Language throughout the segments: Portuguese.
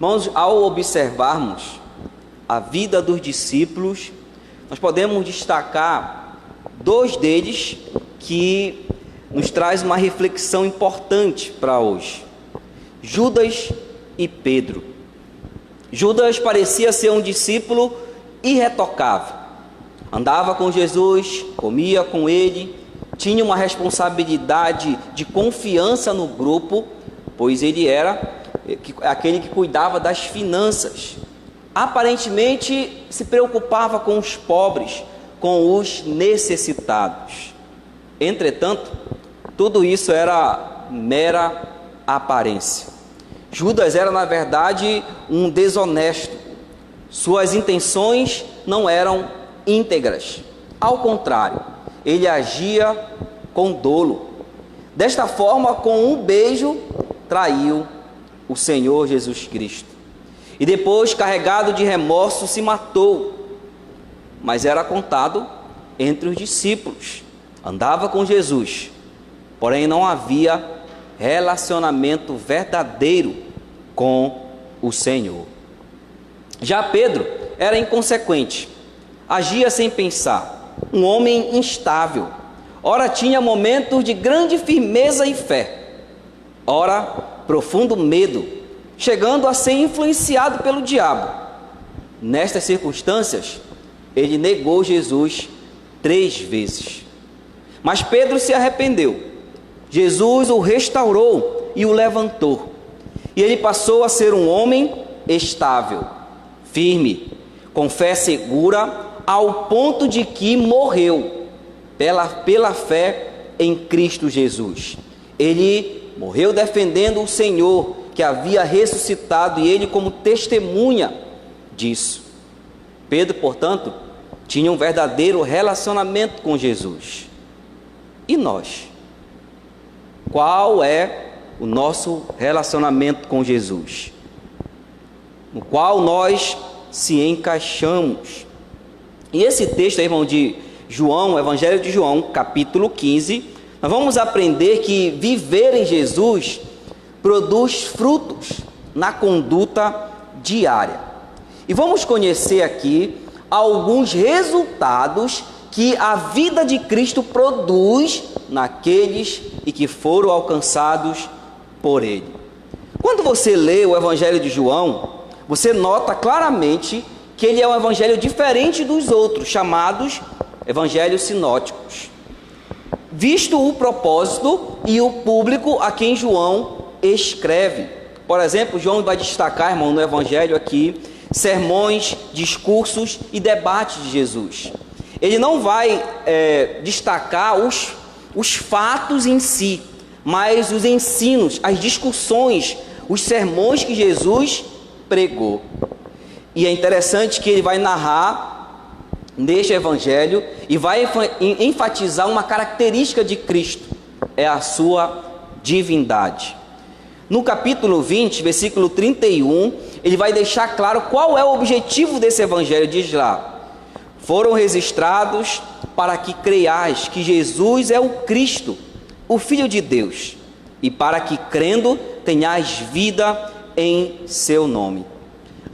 Irmãos, ao observarmos a vida dos discípulos, nós podemos destacar dois deles que nos traz uma reflexão importante para hoje: Judas e Pedro. Judas parecia ser um discípulo irretocável, andava com Jesus, comia com ele, tinha uma responsabilidade de confiança no grupo, pois ele era aquele que cuidava das finanças. Aparentemente se preocupava com os pobres, com os necessitados. Entretanto, tudo isso era mera aparência. Judas era, na verdade, um desonesto. Suas intenções não eram íntegras. Ao contrário, ele agia com dolo. Desta forma, com um beijo, traiu o Senhor Jesus Cristo. E depois, carregado de remorso, se matou. Mas era contado entre os discípulos. Andava com Jesus, porém não havia relacionamento verdadeiro com o Senhor. Já Pedro era inconsequente, agia sem pensar, um homem instável. Ora tinha momentos de grande firmeza e fé, ora profundo medo, chegando a ser influenciado pelo diabo. Nestas circunstâncias, ele negou Jesus 3 vezes. Mas Pedro se arrependeu. Jesus o restaurou e o levantou. E ele passou a ser um homem estável, firme, com fé segura, ao ponto de que morreu pela fé em Cristo Jesus. Ele morreu defendendo o Senhor, que havia ressuscitado, e ele como testemunha disso. Pedro, portanto, tinha um verdadeiro relacionamento com Jesus. E nós? Qual é o nosso relacionamento com Jesus? No qual nós se encaixamos? E esse texto aí, irmão, de João, Evangelho de João, capítulo 15, nós vamos aprender que viver em Jesus produz frutos na conduta diária. E vamos conhecer aqui alguns resultados que a vida de Cristo produz naqueles e que foram alcançados por Ele. Quando você lê o Evangelho de João, você nota claramente que ele é um evangelho diferente dos outros, chamados evangelhos sinóticos, visto o propósito e o público a quem João escreve. Por exemplo, João vai destacar, irmão, no evangelho aqui, sermões, discursos e debates de Jesus. Ele não vai destacar os fatos em si, mas os ensinos, as discussões, os sermões que Jesus pregou. E é interessante que ele vai narrar neste evangelho e vai enfatizar uma característica de Cristo, é a sua divindade. No capítulo 20, versículo 31, ele vai deixar claro qual é o objetivo desse evangelho. Diz lá: foram registrados para que creiais que Jesus é o Cristo, o Filho de Deus, e para que, crendo, tenhais vida em seu nome.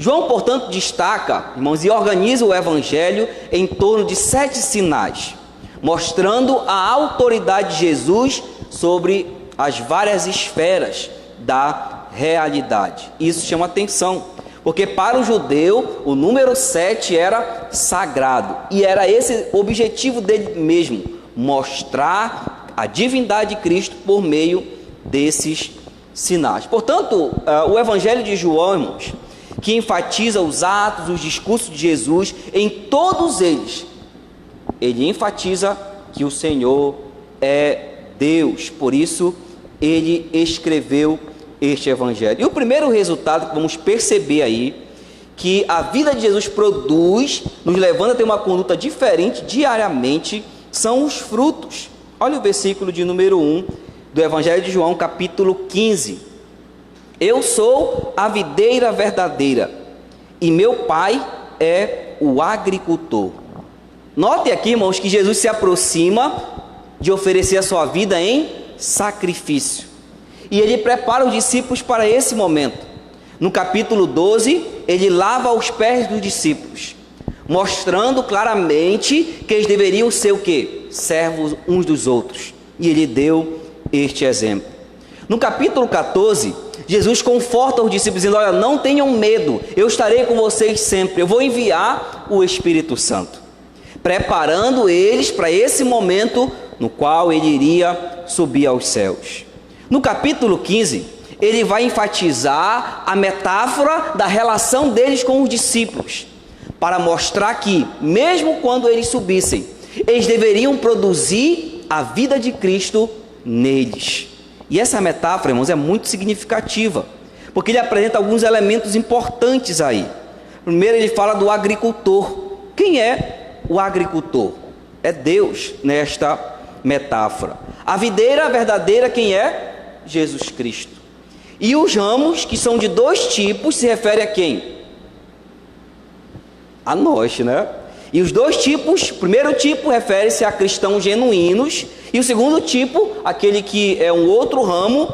João, portanto, destaca, irmãos, e organiza o evangelho em torno de 7 sinais, mostrando a autoridade de Jesus sobre as várias esferas da realidade. Isso chama atenção, porque para o judeu o número 7 era sagrado, e era esse o objetivo dele mesmo, mostrar a divindade de Cristo por meio desses sinais. Portanto, o evangelho de João, irmãos, que enfatiza os atos, os discursos de Jesus, em todos eles, ele enfatiza que o Senhor é Deus. Por isso, ele escreveu este evangelho. E o primeiro resultado que vamos perceber aí, que a vida de Jesus produz, nos levando a ter uma conduta diferente diariamente, são os frutos. Olha o versículo de número 1 do Evangelho de João, capítulo 15. Eu sou a videira verdadeira, e meu pai é o agricultor. Note aqui, irmãos, que Jesus se aproxima de oferecer a sua vida em sacrifício. E ele prepara os discípulos para esse momento. No capítulo 12, ele lava os pés dos discípulos, mostrando claramente que eles deveriam ser o quê? Servos uns dos outros. E ele deu este exemplo. No capítulo 14, Jesus conforta os discípulos dizendo: olha, não tenham medo, eu estarei com vocês sempre, eu vou enviar o Espírito Santo, preparando eles para esse momento no qual ele iria subir aos céus. No capítulo 15, ele vai enfatizar a metáfora da relação deles com os discípulos, para mostrar que, mesmo quando eles subissem, eles deveriam produzir a vida de Cristo neles. E essa metáfora, irmãos, é muito significativa, porque ele apresenta alguns elementos importantes aí. Primeiro, ele fala do agricultor. Quem é o agricultor? É Deus nesta metáfora. A videira verdadeira, quem é? Jesus Cristo. E os ramos, que são de dois tipos, se refere a quem? A nós, né? E os dois tipos, o primeiro tipo refere-se a cristãos genuínos, e o segundo tipo, aquele que é um outro ramo,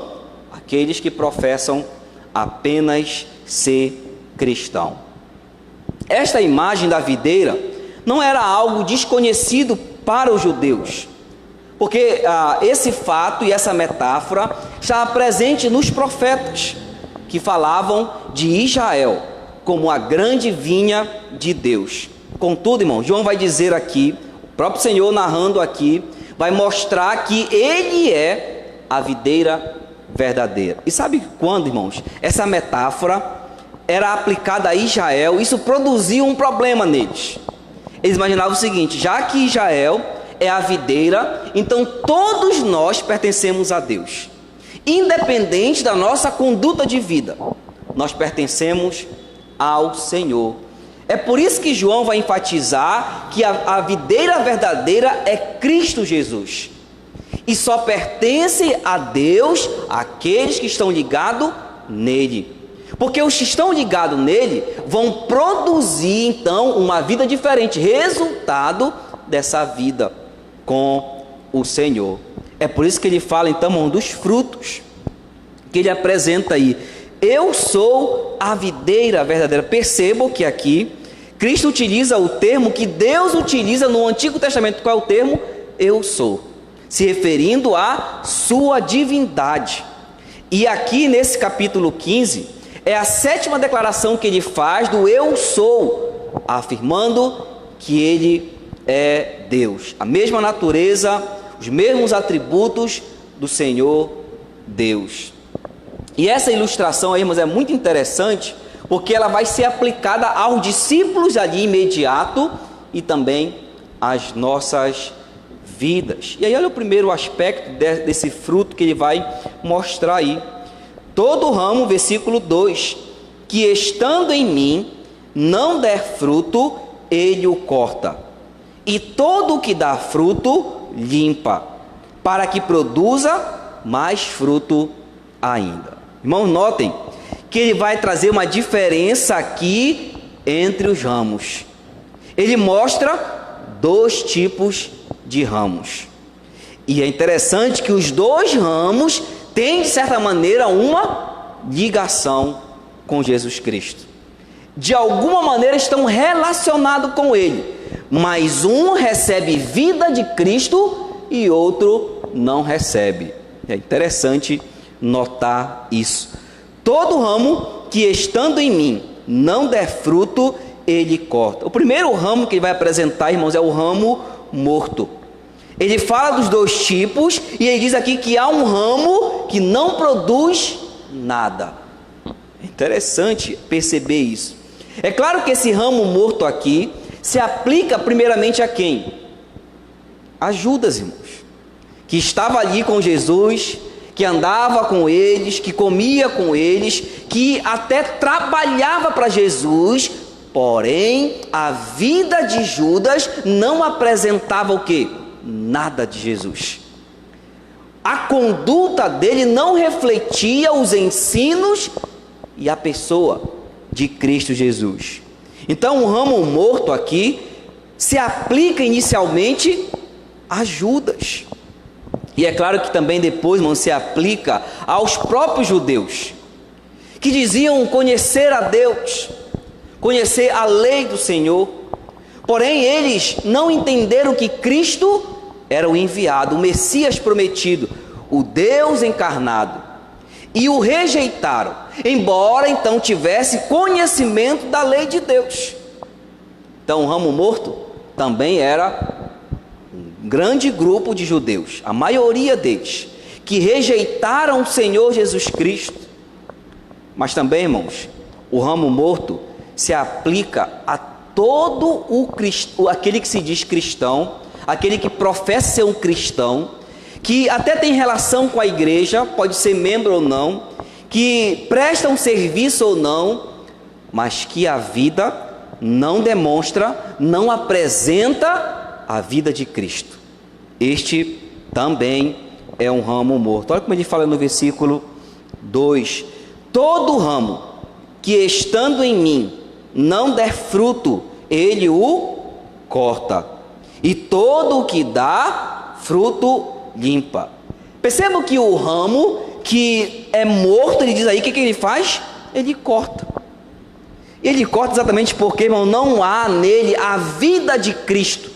aqueles que professam apenas ser cristão. Esta imagem da videira não era algo desconhecido para os judeus, porque esse fato e essa metáfora estava presente nos profetas, que falavam de Israel como a grande vinha de Deus. Contudo, irmão, João vai dizer aqui, o próprio Senhor narrando aqui, vai mostrar que ele é a videira verdadeira. E sabe quando, irmãos, essa metáfora era aplicada a Israel, isso produzia um problema neles. Eles imaginavam o seguinte: já que Israel é a videira, então todos nós pertencemos a Deus, independente da nossa conduta de vida, nós pertencemos ao Senhor. É por isso que João vai enfatizar que a videira verdadeira é Cristo Jesus, e só pertence a Deus aqueles que estão ligados nele, porque os que estão ligados nele vão produzir então uma vida diferente, resultado dessa vida com o Senhor. É por isso que ele fala então dos frutos que ele apresenta aí. Eu sou a videira verdadeira. Percebam que aqui Cristo utiliza o termo que Deus utiliza no Antigo Testamento. Qual é o termo? Eu sou, se referindo à sua divindade. E aqui nesse capítulo 15 é a sétima declaração que ele faz do eu sou, afirmando que ele é Deus, a mesma natureza, os mesmos atributos do Senhor Deus. E essa ilustração aí, irmãos, é muito interessante, porque ela vai ser aplicada aos discípulos ali imediato e também às nossas vidas. E aí olha o primeiro aspecto desse fruto que ele vai mostrar aí. Todo ramo, versículo 2, que estando em mim não der fruto, ele o corta, e todo o que dá fruto limpa, para que produza mais fruto ainda. Irmãos, notem que ele vai trazer uma diferença aqui entre os ramos. Ele mostra dois tipos de ramos, e é interessante que os dois ramos têm de certa maneira uma ligação com Jesus Cristo. De alguma maneira estão relacionados com ele, mas um recebe vida de Cristo e outro não recebe. É interessante notar isso. Todo ramo que estando em mim não der fruto, ele corta. O primeiro ramo que ele vai apresentar, irmãos, é o ramo morto. Ele fala dos dois tipos e ele diz aqui que há um ramo que não produz nada. É interessante perceber isso. É claro que esse ramo morto aqui se aplica primeiramente a quem? A Judas, irmãos, que estava ali com Jesus, que andava com eles, que comia com eles, que até trabalhava para Jesus, porém a vida de Judas não apresentava o quê? Nada de Jesus. A conduta dele não refletia os ensinos e a pessoa de Cristo Jesus. Então o ramo morto aqui se aplica inicialmente a Judas. E é claro que também depois, irmão, se aplica aos próprios judeus, que diziam conhecer a Deus, conhecer a lei do Senhor, porém eles não entenderam que Cristo era o enviado, o Messias prometido, o Deus encarnado, e o rejeitaram, embora então tivesse conhecimento da lei de Deus. Então o ramo morto também era um grande grupo de judeus, a maioria deles, que rejeitaram o Senhor Jesus Cristo. Mas também, irmãos, o ramo morto se aplica a todo aquele que se diz cristão, aquele que professa ser um cristão, que até tem relação com a igreja, pode ser membro ou não, que presta um serviço ou não, mas que a vida não demonstra, não apresenta a vida de Cristo. Este também é um ramo morto. Olha como ele fala no versículo 2: todo ramo que estando em mim não der fruto, ele o corta, e todo o que dá fruto limpa. Percebam que o ramo que é morto, ele diz aí, o que ele faz? Ele corta. Ele corta exatamente porque, irmão, não há nele a vida de Cristo.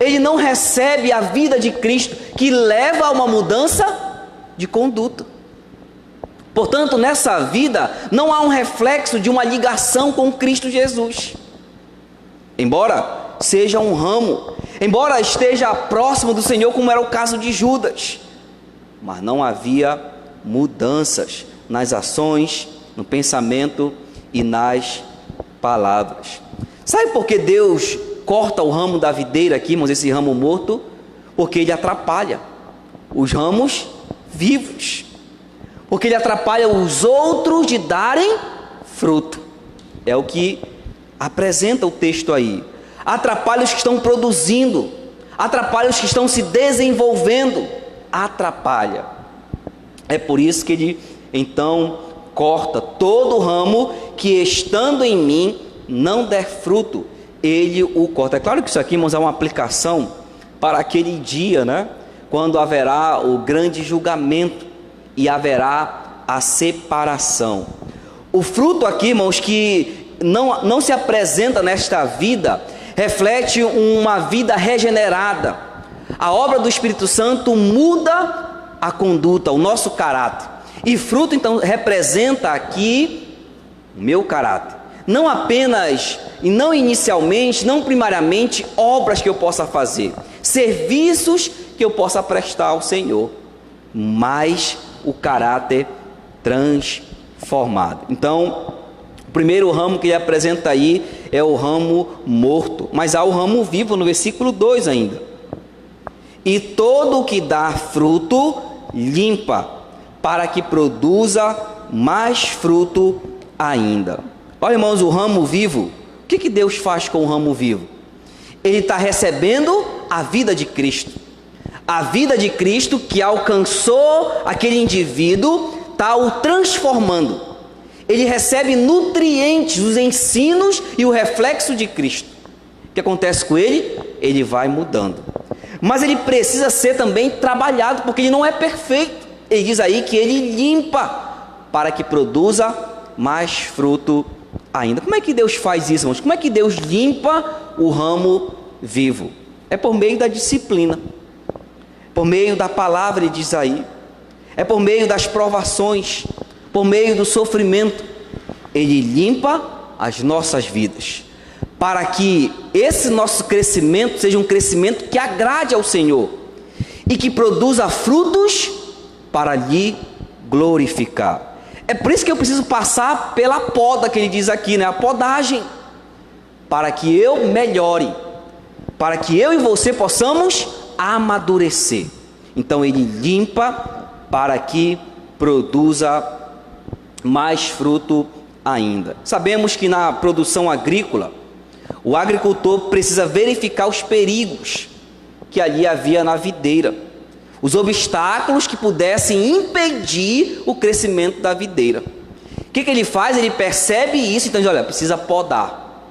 Ele não recebe a vida de Cristo, que leva a uma mudança de conduta. Portanto, nessa vida não há um reflexo de uma ligação com Cristo Jesus. Embora seja um ramo, embora esteja próximo do Senhor, como era o caso de Judas, mas não havia mudanças nas ações, no pensamento e nas palavras. Sabe por que Deus corta o ramo da videira aqui, irmãos, esse ramo morto? Porque ele atrapalha os ramos vivos, porque ele atrapalha os outros de darem fruto. É o que apresenta o texto aí. Atrapalha os que estão produzindo, atrapalha os que estão se desenvolvendo, atrapalha. É por isso que ele então corta todo ramo que estando em mim não der fruto, ele o corta. É claro que isso aqui, irmãos, é uma aplicação para aquele dia, né? Quando haverá o grande julgamento e haverá a separação. O fruto aqui, irmãos, que não se apresenta nesta vida, reflete uma vida regenerada. A obra do Espírito Santo muda a conduta, o nosso caráter. E fruto, então, representa aqui o meu caráter. Não apenas, e não inicialmente, não primariamente, obras que eu possa fazer, serviços que eu possa prestar ao Senhor, mas o caráter transformado. Então, o primeiro ramo que ele apresenta aí é o ramo morto, mas há o ramo vivo no versículo 2 ainda. E todo o que dá fruto, limpa, para que produza mais fruto ainda. Olha, irmãos, o ramo vivo, o que Deus faz com o ramo vivo? Ele está recebendo a vida de Cristo. A vida de Cristo que alcançou aquele indivíduo, está o transformando. Ele recebe nutrientes, os ensinos e o reflexo de Cristo. O que acontece com ele? Ele vai mudando. Mas ele precisa ser também trabalhado, porque ele não é perfeito. Ele diz aí que ele limpa para que produza mais fruto ainda. Como é que Deus faz isso, irmãos? Como é que Deus limpa o ramo vivo? É por meio da disciplina, por meio da palavra, ele diz aí, é por meio das provações, por meio do sofrimento. Ele limpa as nossas vidas, para que esse nosso crescimento seja um crescimento que agrade ao Senhor e que produza frutos para lhe glorificar. É por isso que eu preciso passar pela poda que ele diz aqui, né? A podagem, para que eu melhore, para que eu e você possamos amadurecer. Então ele limpa para que produza mais fruto ainda. Sabemos que na produção agrícola, o agricultor precisa verificar os perigos que ali havia na videira, os obstáculos que pudessem impedir o crescimento da videira. O que ele faz? Ele percebe isso, então diz, olha, precisa podar,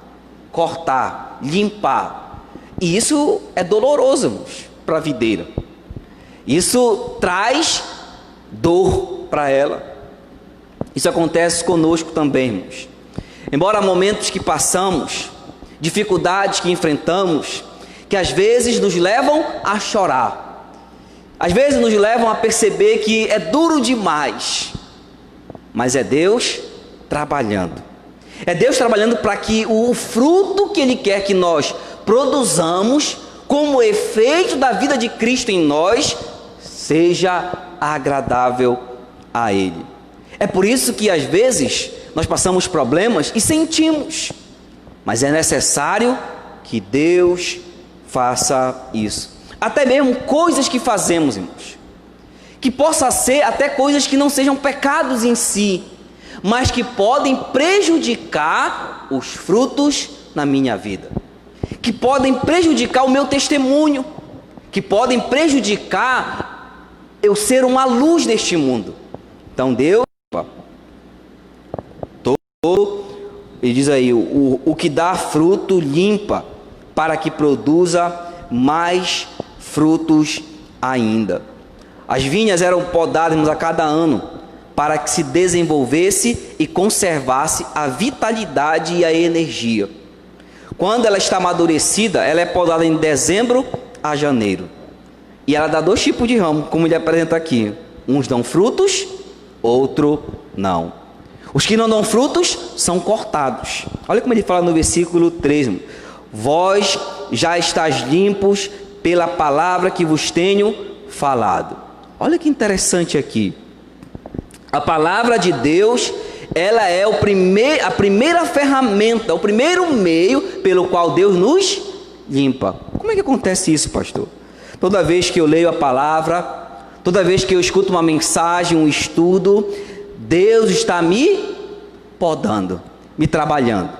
cortar, limpar. E isso é doloroso para a videira. Isso traz dor para ela. Isso acontece conosco também, irmãos. Embora há momentos que passamos, dificuldades que enfrentamos, que às vezes nos levam a chorar, às vezes nos levam a perceber que é duro demais, mas é Deus trabalhando. É Deus trabalhando para que o fruto que Ele quer que nós produzamos, como efeito da vida de Cristo em nós, seja agradável a Ele. É por isso que às vezes nós passamos problemas e sentimos, mas é necessário que Deus faça isso. Até mesmo coisas que fazemos, irmãos, que possa ser até coisas que não sejam pecados em si, mas que podem prejudicar os frutos na minha vida, que podem prejudicar o meu testemunho, que podem prejudicar eu ser uma luz neste mundo. Então Deus, ele diz aí, o que dá fruto limpa, para que produza mais frutos ainda. As vinhas eram podadas a cada ano, para que se desenvolvesse e conservasse a vitalidade e a energia. Quando ela está amadurecida, ela é podada em dezembro a janeiro. E ela dá 2 tipos de ramo, como ele apresenta aqui. Uns dão frutos, outro não. Os que não dão frutos são cortados. Olha como ele fala no versículo 3. Vós já estáis limpos pela palavra que vos tenho falado. Olha que interessante aqui. A palavra de Deus, ela é a primeira ferramenta, o primeiro meio pelo qual Deus nos limpa. Como é que acontece isso, pastor? Toda vez que eu leio a palavra, toda vez que eu escuto uma mensagem, um estudo, Deus está me podando, me trabalhando,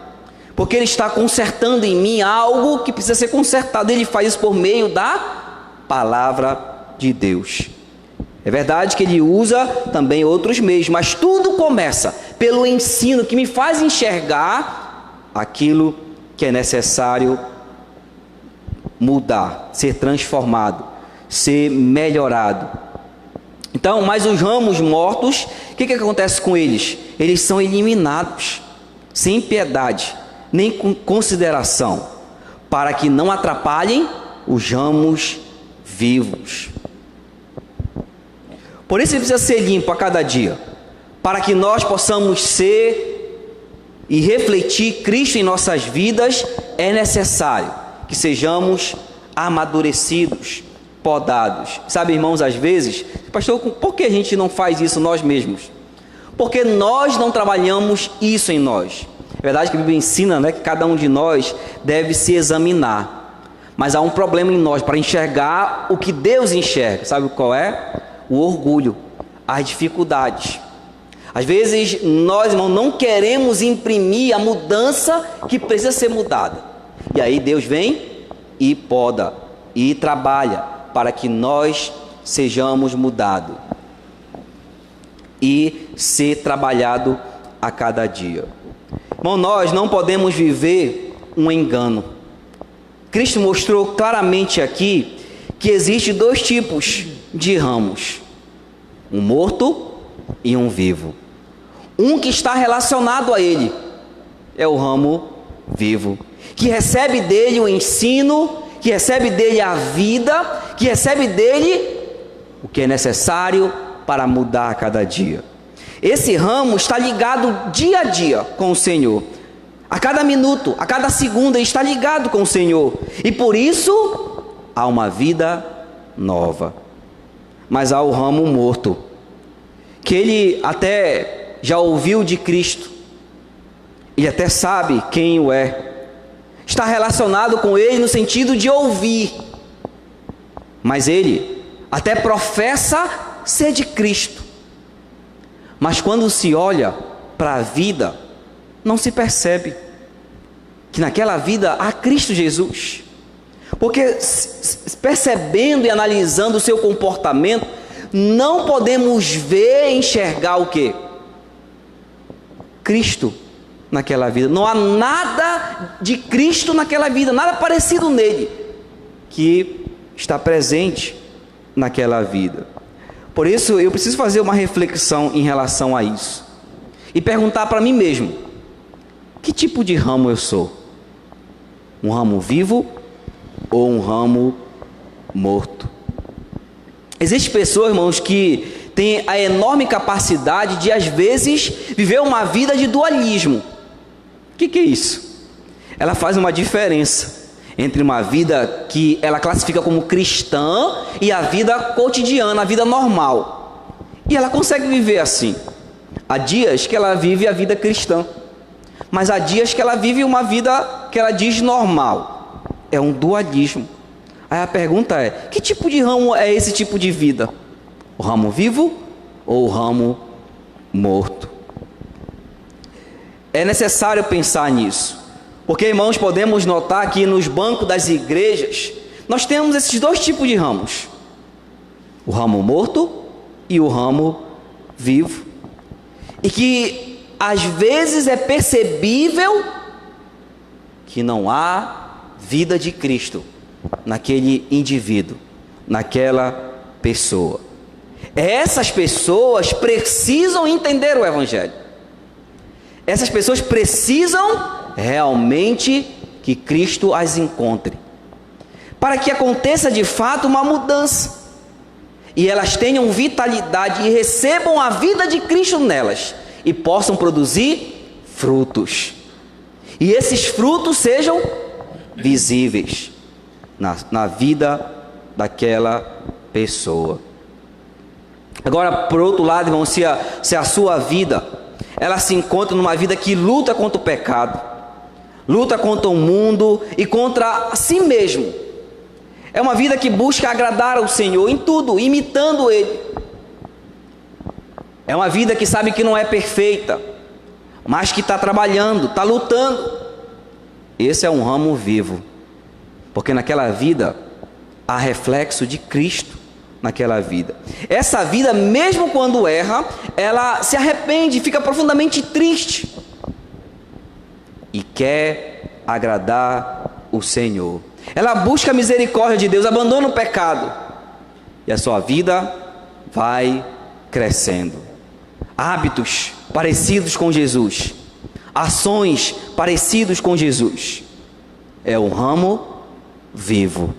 porque Ele está consertando em mim algo que precisa ser consertado. Ele faz isso por meio da palavra de Deus. É verdade que Ele usa também outros meios, mas tudo começa pelo ensino que me faz enxergar aquilo que é necessário mudar, ser transformado, ser melhorado. Então, mas os ramos mortos, o que acontece com eles? Eles são eliminados, sem piedade, nem com consideração, para que não atrapalhem os ramos vivos. Por isso ele precisa ser limpo a cada dia, para que nós possamos ser e refletir Cristo em nossas vidas. É necessário que sejamos amadurecidos, podados. Sabe, irmãos, às vezes, pastor, por que a gente não faz isso nós mesmos? Porque nós não trabalhamos isso em nós. É verdade que a Bíblia ensina, né, que cada um de nós deve se examinar, mas há um problema em nós para enxergar o que Deus enxerga. Sabe qual é? O orgulho, as dificuldades. Às vezes nós, irmãos, não queremos imprimir a mudança que precisa ser mudada, e aí Deus vem e poda e trabalha para que nós sejamos mudados e ser trabalhado a cada dia. Irmão, nós não podemos viver um engano. Cristo mostrou claramente aqui que existe 2 tipos de ramos: um morto e um vivo. Um que está relacionado a ele é o ramo vivo, que recebe dele o ensino, que recebe dele a vida, que recebe dele o que é necessário para mudar a cada dia. Esse ramo está ligado dia a dia com o Senhor. A cada minuto, a cada segundo, ele está ligado com o Senhor, e por isso há uma vida nova. Mas há o ramo morto, que ele até já ouviu de Cristo, ele até sabe quem o é, está relacionado com ele no sentido de ouvir, mas ele até professa ser de Cristo, mas quando se olha para a vida, não se percebe que naquela vida há Cristo Jesus. Porque percebendo e analisando o seu comportamento, não podemos ver e enxergar o quê? Cristo naquela vida. Não há nada de Cristo naquela vida, nada parecido nele que está presente naquela vida. Por isso eu preciso fazer uma reflexão em relação a isso. e perguntar para mim mesmo: que tipo de ramo eu sou? Um ramo vivo ou um ramo morto? Existem pessoas, irmãos, que têm a enorme capacidade de, às vezes, viver uma vida de dualismo. O que é isso? Ela faz uma diferença entre uma vida que ela classifica como cristã e a vida cotidiana, a vida normal. E ela consegue viver assim. Há dias que ela vive a vida cristã, mas há dias que ela vive uma vida que ela diz normal. É um dualismo. Aí a pergunta é: que tipo de ramo é esse tipo de vida? O ramo vivo ou o ramo morto? É necessário pensar nisso, porque, irmãos, podemos notar que nos bancos das igrejas nós temos esses dois tipos de ramos: o ramo morto e o ramo vivo, e que às vezes é percebível que não há vida de Cristo naquele indivíduo, naquela pessoa. Essas pessoas precisam entender o Evangelho. Essas pessoas precisam realmente que Cristo as encontre, para que aconteça de fato uma mudança, e elas tenham vitalidade e recebam a vida de Cristo nelas, e possam produzir frutos, e esses frutos sejam visíveis na vida daquela pessoa. Agora, por outro lado, irmão, se a sua vida ela se encontra numa vida que luta contra o pecado, luta contra o mundo e contra si mesmo, é uma vida que busca agradar ao Senhor em tudo, imitando Ele, é uma vida que sabe que não é perfeita, mas que está trabalhando, está lutando. Esse é um ramo vivo, porque naquela vida há reflexo de Cristo naquela vida. Essa vida, mesmo quando erra, ela se arrepende, fica profundamente triste e quer agradar o Senhor. Ela busca a misericórdia de Deus, abandona o pecado, e a sua vida vai crescendo. Hábitos parecidos com Jesus, ações parecidas com Jesus. É um ramo vivo.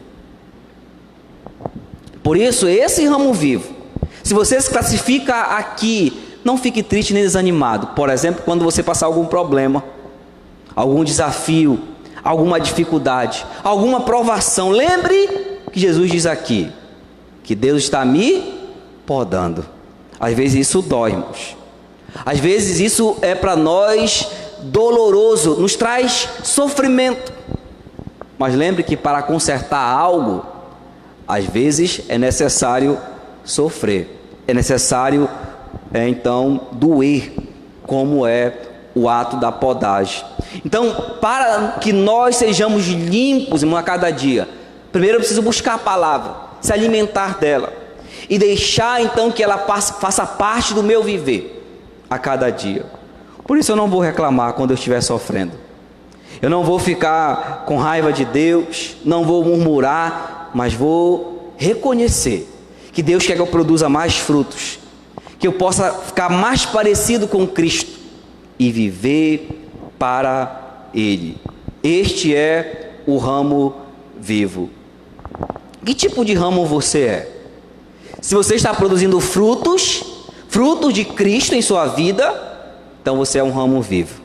Por isso, esse ramo vivo, se você se classifica aqui, não fique triste nem desanimado. Por exemplo, quando você passar algum problema, algum desafio, alguma dificuldade, alguma provação, lembre que Jesus diz aqui, que Deus está me podando. Às vezes isso dói, irmãos. Às vezes isso é para nós doloroso, nos traz sofrimento. Mas lembre que para consertar algo, às vezes é necessário sofrer, é necessário então doer, como é o ato da podagem. Então, para que nós sejamos limpos, irmão, a cada dia, primeiro eu preciso buscar a palavra, se alimentar dela e deixar então que ela faça parte do meu viver a cada dia. Por isso eu não vou reclamar quando eu estiver sofrendo, eu não vou ficar com raiva de Deus, não vou murmurar, mas vou reconhecer que Deus quer que eu produza mais frutos, que eu possa ficar mais parecido com Cristo e viver para Ele. Este é o ramo vivo. Que tipo de ramo você é? Se você está produzindo frutos de Cristo em sua vida, então você é um ramo vivo.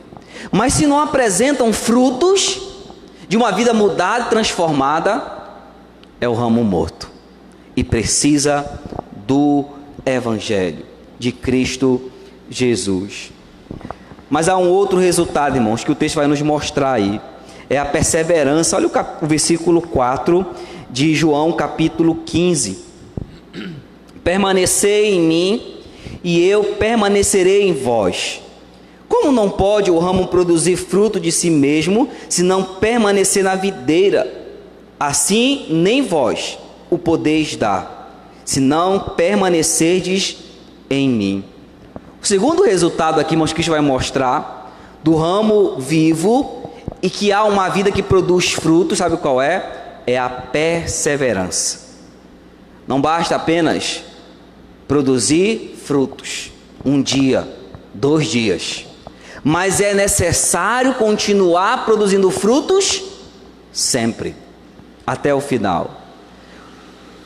Mas se não apresentam frutos de uma vida mudada, transformada, é o ramo morto e precisa do Evangelho de Cristo Jesus. Mas há um outro resultado, irmãos, que o texto vai nos mostrar aí, é a perseverança. Olha o versículo 4 de João capítulo 15. Permanecei em mim e eu permanecerei em vós. Como não pode o ramo produzir fruto de si mesmo, se não permanecer na videira? Assim nem vós o podeis dar, se não permanecerdes em mim. O segundo resultado aqui, irmãos, que Cristo vai mostrar do ramo vivo e que há uma vida que produz frutos, sabe qual é? É a perseverança. Não basta apenas produzir frutos um dia, 2 dias. Mas é necessário continuar produzindo frutos sempre, até o final.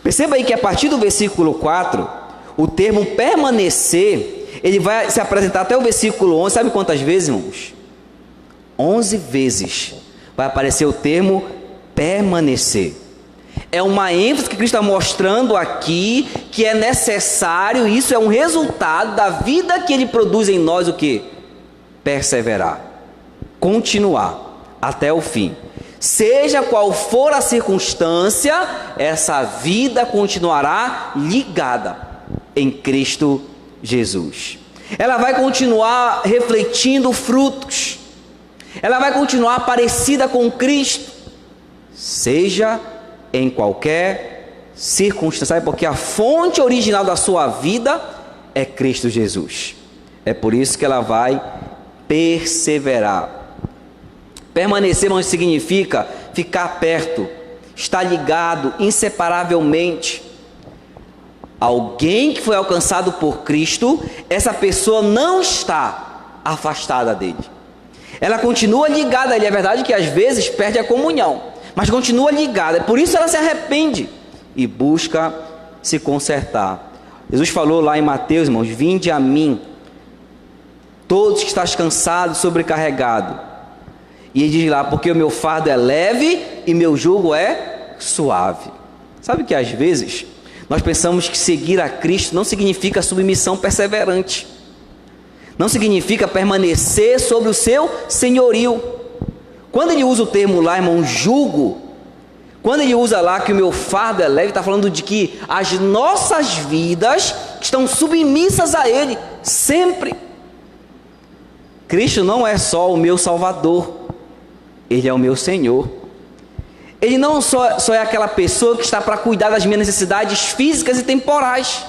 Perceba aí que a partir do versículo 4, o termo permanecer, ele vai se apresentar até o versículo 11, sabe quantas vezes, irmãos? 11 vezes vai aparecer o termo permanecer. É uma ênfase que Cristo está mostrando aqui, que é necessário, isso é um resultado da vida que Ele produz em nós, o que? Perseverar, continuar até o fim. Seja qual for a circunstância, essa vida continuará ligada em Cristo Jesus. Ela vai continuar refletindo frutos, ela vai continuar parecida com Cristo, seja em qualquer circunstância. Sabe? Porque a fonte original da sua vida é Cristo Jesus. É por isso que ela vai perseverar. Permanecer não significa ficar perto, estar ligado inseparavelmente. Alguém que foi alcançado por Cristo, essa pessoa não está afastada dele. Ela continua ligada a ele. É verdade que às vezes perde a comunhão, mas continua ligada. É por isso ela se arrepende e busca se consertar. Jesus falou lá em Mateus, irmãos: vinde a mim, todos que estás cansados, sobrecarregados. E ele diz lá: porque o meu fardo é leve e meu jugo é suave. Sabe que às vezes nós pensamos que seguir a Cristo não significa submissão perseverante, não significa permanecer sobre o seu senhorio. Quando ele usa o termo lá, irmão, jugo, quando ele usa lá que o meu fardo é leve, está falando de que as nossas vidas estão submissas a Ele, sempre. Cristo não é só o meu Salvador, Ele é o meu Senhor. Ele não só é aquela pessoa que está para cuidar das minhas necessidades físicas e temporais,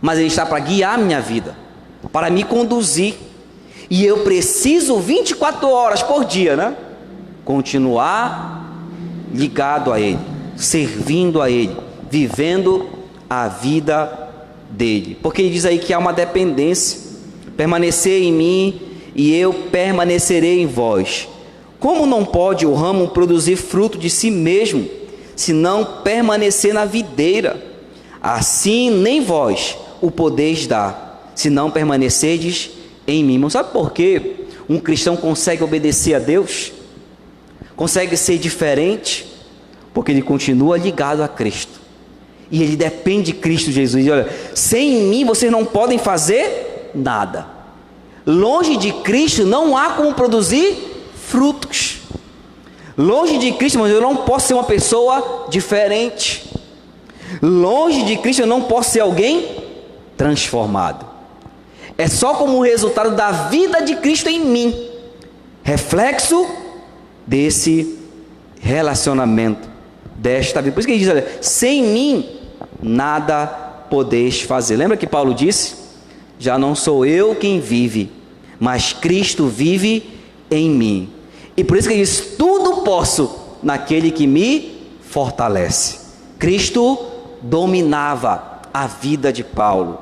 mas Ele está para guiar a minha vida, para me conduzir. E eu preciso 24 horas por dia, né? Continuar ligado a Ele, servindo a Ele, vivendo a vida dEle. Porque Ele diz aí que há uma dependência: permanecer em mim e eu permanecerei em vós. Como não pode o ramo produzir fruto de si mesmo, se não permanecer na videira? Assim nem vós o podeis dar, se não permanecerdes em mim. Mas sabe por que um cristão consegue obedecer a Deus? Consegue ser diferente? Porque ele continua ligado a Cristo, e ele depende de Cristo Jesus. E olha, sem mim vocês não podem fazer nada. Longe de Cristo não há como produzir frutos. Longe de Cristo, mas eu não posso ser uma pessoa diferente. Longe de Cristo eu não posso ser alguém transformado. É só como resultado da vida de Cristo em mim, reflexo desse relacionamento, desta vida. Por isso que ele diz: olha, sem mim nada podeis fazer. Lembra que Paulo disse: já não sou eu quem vive, mas Cristo vive em mim. E por isso que ele diz: tudo posso naquele que me fortalece. Cristo dominava a vida de Paulo,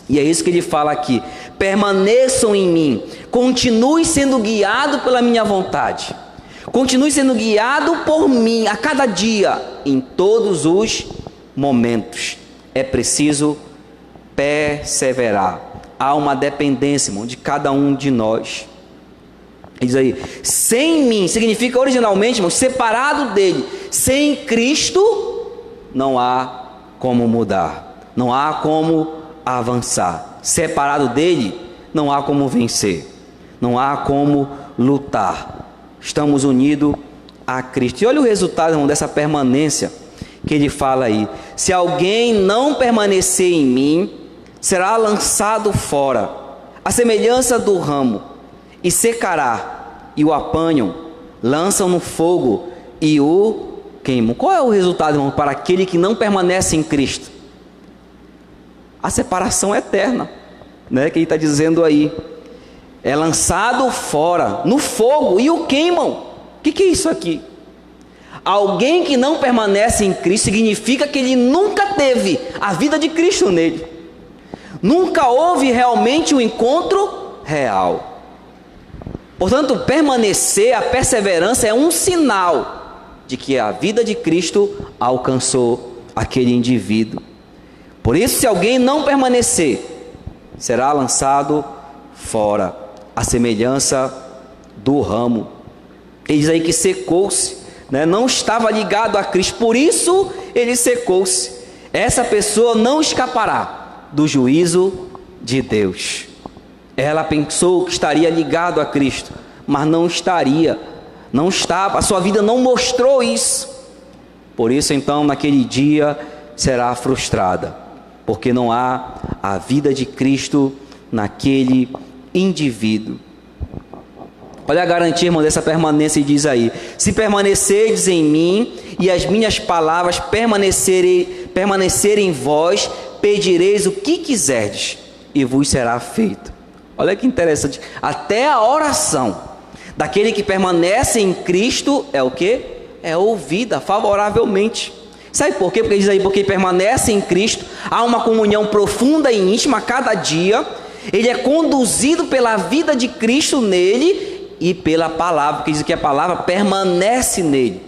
e é isso que ele fala aqui: permaneçam em mim, continue sendo guiado pela minha vontade, continue sendo guiado por mim a cada dia, em todos os momentos. É preciso perseverar. Há uma dependência, irmão, de cada um de nós. Diz aí: sem mim significa originalmente, irmão, separado dele. Sem Cristo não há como mudar, não há como avançar. Separado dele não há como vencer, não há como lutar. Estamos unidos a Cristo. E olha o resultado, irmão, dessa permanência que ele fala aí: se alguém não permanecer em mim, será lançado fora, a semelhança do ramo, e secará, e o apanham, lançam no fogo e o queimam. Qual é o resultado, irmão, para aquele que não permanece em Cristo? A separação eterna, né, que ele está dizendo aí. É lançado fora, no fogo, e o queimam. O que é isso aqui? Alguém que não permanece em Cristo significa que ele nunca teve a vida de Cristo nele, Nunca houve realmente um encontro real. Portanto, permanecer, a perseverança é um sinal de que a vida de Cristo alcançou aquele indivíduo. Por isso, se alguém não permanecer, será lançado fora, a semelhança do ramo. Ele diz aí que secou-se, né? Não estava ligado a Cristo, por isso ele secou-se. Essa pessoa não escapará do juízo de Deus. Ela pensou que estaria ligado a Cristo, mas não estaria, não estava, a sua vida não mostrou isso. Por isso então naquele dia será frustrada, porque não há a vida de Cristo naquele indivíduo. Olha a garantia, irmão, dessa permanência, e diz aí: se permanecerdes em mim e as minhas palavras permanecerem em vós, pedireis o que quiserdes e vos será feito. Olha que interessante, até a oração daquele que permanece em Cristo é o quê? É ouvida favoravelmente. Sabe por quê? Porque diz aí, porque permanece em Cristo, há uma comunhão profunda e íntima a cada dia, ele é conduzido pela vida de Cristo nele e pela palavra, porque diz que a palavra permanece nele.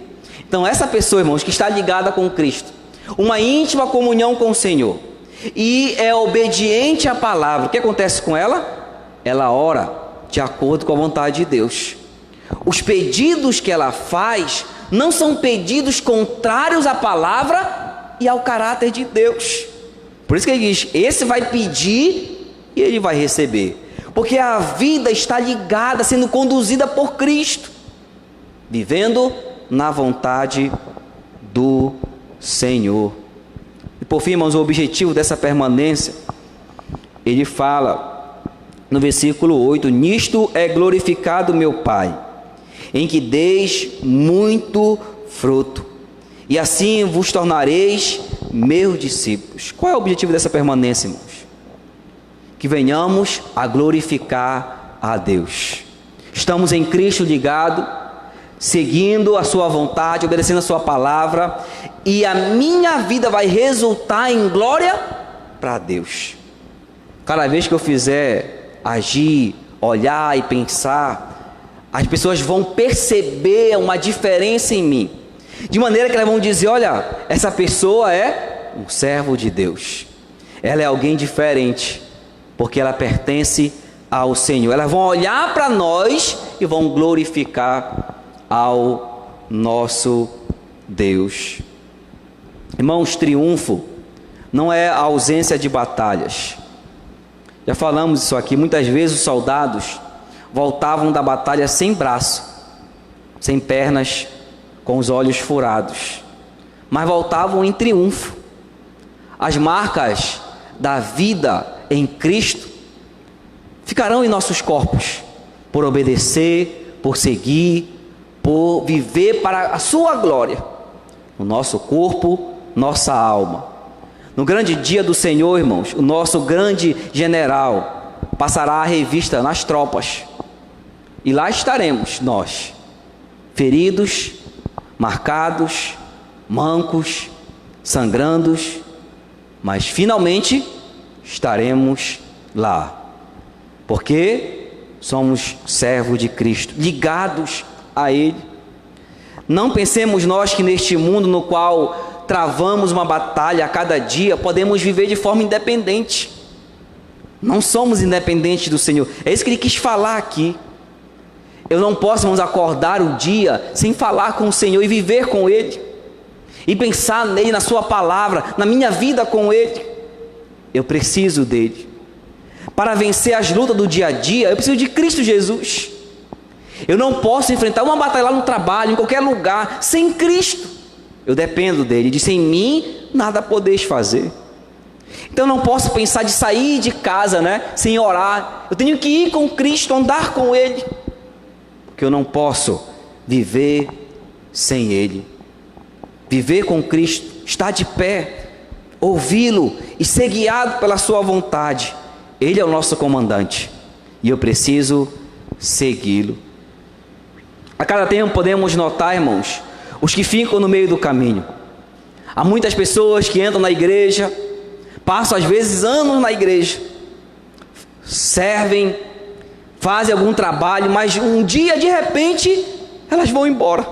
Então essa pessoa, irmãos, que está ligada com Cristo, uma íntima comunhão com o Senhor, e é obediente à palavra, o que acontece com ela? Ela ora de acordo com a vontade de Deus. Os pedidos que ela faz não são pedidos contrários à palavra e ao caráter de Deus. Por isso que ele diz: esse vai pedir e ele vai receber, porque a vida está ligada, sendo conduzida por Cristo, vivendo na vontade do Senhor. E por fim, irmãos, o objetivo dessa permanência, ele fala no versículo 8: nisto é glorificado meu Pai, em que deis muito fruto, e assim vos tornareis meus discípulos. Qual é o objetivo dessa permanência, irmãos? Que venhamos a glorificar a Deus. Estamos em Cristo ligado, seguindo a sua vontade, obedecendo a sua palavra, e a minha vida vai resultar em glória para Deus. Cada vez que eu fizer agir, olhar e pensar, as pessoas vão perceber uma diferença em mim, de maneira que elas vão dizer: olha, essa pessoa é um servo de Deus, ela é alguém diferente, porque ela pertence ao Senhor. Elas vão olhar para nós e vão glorificar ao nosso Deus. Irmãos, triunfo não é a ausência de batalhas. Já falamos isso aqui, muitas vezes os soldados voltavam da batalha sem braço, sem pernas, com os olhos furados, mas voltavam em triunfo. As marcas da vida em Cristo ficarão em nossos corpos, por obedecer, por seguir, por viver para a sua glória, no nosso corpo, nossa alma. No grande dia do Senhor, irmãos, o nosso grande general passará a revista nas tropas, e lá estaremos nós, feridos, marcados, mancos, sangrandos, mas finalmente estaremos lá, porque somos servos de Cristo, ligados a Ele. Não pensemos nós que neste mundo no qual travamos uma batalha a cada dia, podemos viver de forma independente. Não somos independentes do Senhor. É isso que Ele quis falar aqui. Eu não posso, irmãos, acordar o dia sem falar com o Senhor e viver com Ele, e pensar nele, na sua palavra, na minha vida com Ele. Eu preciso dele. Para vencer as lutas do dia a dia, eu preciso de Cristo Jesus. Eu não posso enfrentar uma batalha lá no trabalho, em qualquer lugar, sem Cristo. Eu dependo dele. Ele disse: sem mim nada podeis fazer. Então eu não posso pensar de sair de casa, sem orar. Eu tenho que ir com Cristo, andar com Ele, porque eu não posso viver sem Ele. Viver com Cristo, estar de pé, ouvi-lo e ser guiado pela sua vontade. Ele é o nosso comandante e eu preciso segui-lo. A cada tempo podemos notar, irmãos, os que ficam no meio do caminho. Há muitas pessoas que entram na igreja, passam às vezes anos na igreja, servem, fazem algum trabalho, mas um dia de repente elas vão embora,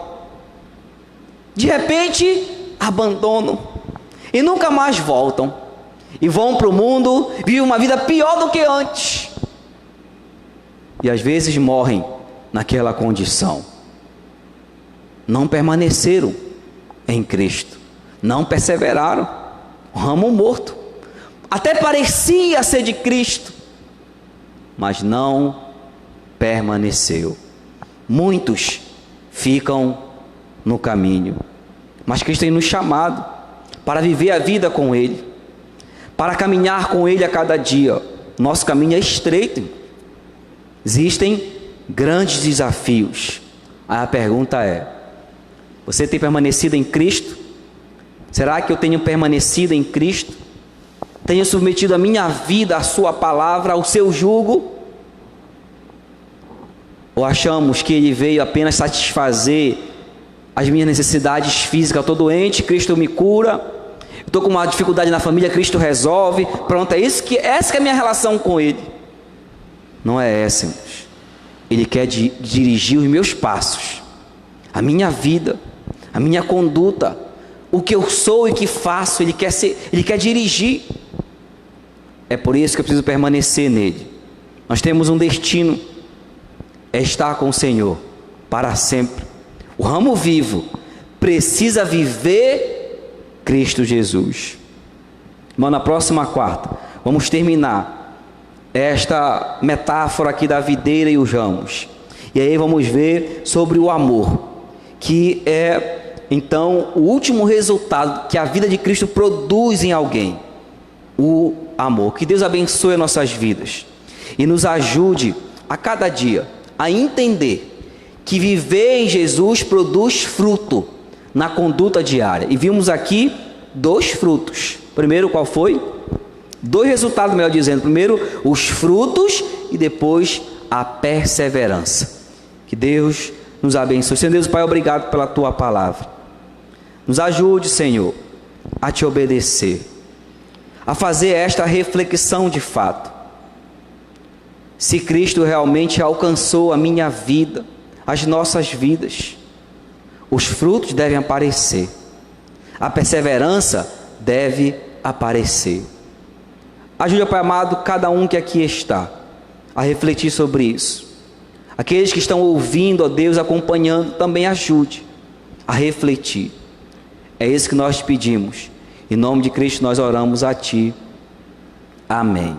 de repente abandonam e nunca mais voltam, e vão para o mundo, vivem uma vida pior do que antes, e às vezes morrem naquela condição. Não permaneceram em Cristo, não perseveraram, ramo morto, até parecia ser de Cristo, mas não permaneceu. Muitos ficam no caminho, mas Cristo tem nos chamado para viver a vida com Ele, para caminhar com Ele a cada dia. Nosso caminho é estreito, existem grandes desafios. Aí a pergunta é: você tem permanecido em Cristo? Será que eu tenho permanecido em Cristo? Tenho submetido a minha vida à sua palavra, ao seu jugo? Ou achamos que Ele veio apenas satisfazer as minhas necessidades físicas? Estou doente, Cristo me cura. Estou com uma dificuldade na família, Cristo resolve. Pronto, essa que é a minha relação com Ele. Não é essa, irmãos. Ele quer dirigir os meus passos, a minha vida, a minha conduta, o que eu sou e que faço. Ele quer dirigir. É por isso que eu preciso permanecer nele. Nós temos um destino, é estar com o Senhor para sempre. O ramo vivo precisa viver Cristo Jesus. Mas na próxima quarta vamos terminar esta metáfora aqui da videira e os ramos, e aí vamos ver sobre o amor, que é então o último resultado que a vida de Cristo produz em alguém, o amor. Que Deus abençoe as nossas vidas e nos ajude a cada dia a entender que viver em Jesus produz fruto na conduta diária. E vimos aqui 2 frutos. Primeiro, qual foi? 2 resultados, melhor dizendo. Primeiro, os frutos, e depois a perseverança. Que Deus nos abençoe. Senhor Deus, Pai, obrigado pela Tua palavra. Nos ajude, Senhor, a Te obedecer, a fazer esta reflexão de fato. Se Cristo realmente alcançou a minha vida, as nossas vidas, os frutos devem aparecer, a perseverança deve aparecer. Ajude, Pai amado, cada um que aqui está a refletir sobre isso. Aqueles que estão ouvindo, ó Deus, acompanhando, também ajude a refletir. É isso que nós te pedimos. Em nome de Cristo nós oramos a Ti. Amém.